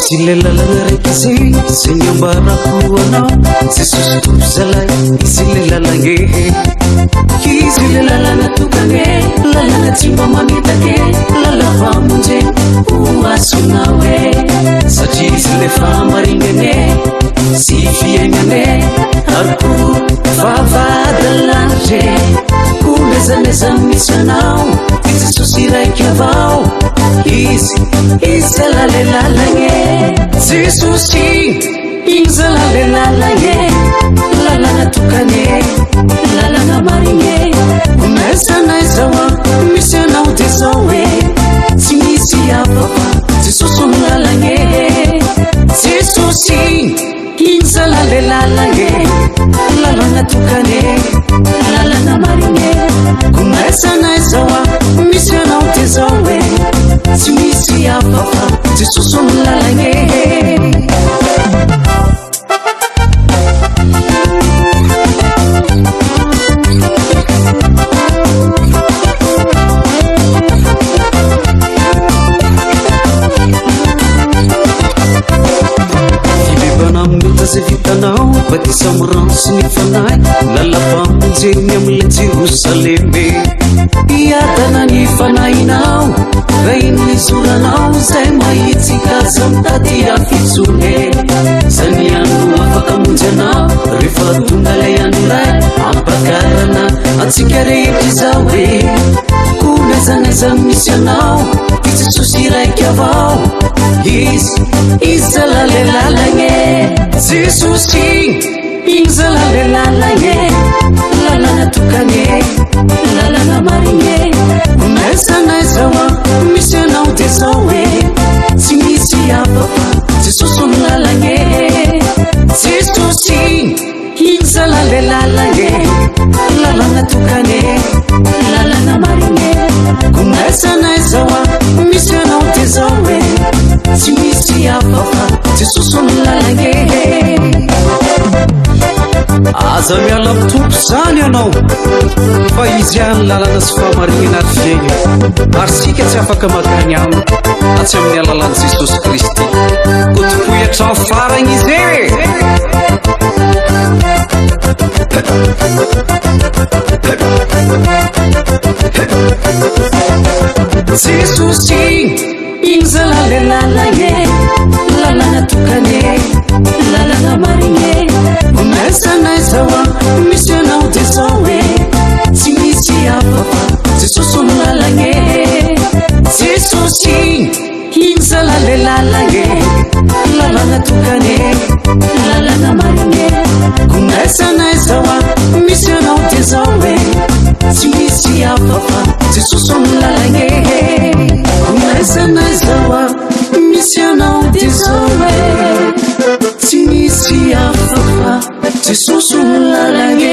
sy le lalagna raiky zay zay niambarako anao Jesosy tompo zalahy izy le lalagna izy le lalagna tokane lalagna tsy mba mamitake lalafamonje ho asonao satria izy le famarignane sy fiaignane ariko vavadalanitry ho nezaneza misy anao i Jesosy raiky avao izy zala le lalagna Jesosy igny zala le lalagna lalagna tokane lalagna marigny onaizana izaoa misy anao de zao tsy misy hafafa Jesosy ny lalagna Jesosy igny zala le lalagna lalagna tokane lalagna marigny onaizana izaoa misy anao de zao tsy misy hafafa Jesosy ny lalagna zay vitanao batisa morano sy ny fanahy lalafamonjeny amile Jerosaleme iadana ny fanahinao raha ino ny zoranao zay mahitsika za mitady afitsone zany andro afaka monjy anao rehefa tonga lay andro ray ampakarana atsika rehetra zao konaizanaiza misy anao i Jesosy raiky avao izy zala le lalagna Jesosy igny zala le lalagna lalagna tokane lalagna marigny onaizana izaoa misy anao de zao tsy misy hafafa Jesosy ny lalagna Jesosy igny zala le lalagna lalagna tokane lalagna marigny onaizana izaoa misy anao de zao tsy misy hafafa Jesosy ny lalagna aza miala mitompo zany anao fa izy ihany lalana sy famarignana ary fiaigna ary sika tsy afaka makany aminy atsy amin'ny alalan'i Jesosy Kristy ko tokoy hatrany faragny izy Jesosy igny zala le lalagna lalagna tokane lalagna marigny onaizana izaoa misy anao de zao tsy misy hafafa Jesosy ny lalagna Jesosy igny zala le lalagna lalagna tokane lalagna marigny onaizana izaoa misy anao de zao tsy misy hafafa Jesosy ny lalagna onaizana izaoa misy anao de zao tsy misy hafafa Jesosy ny lalagna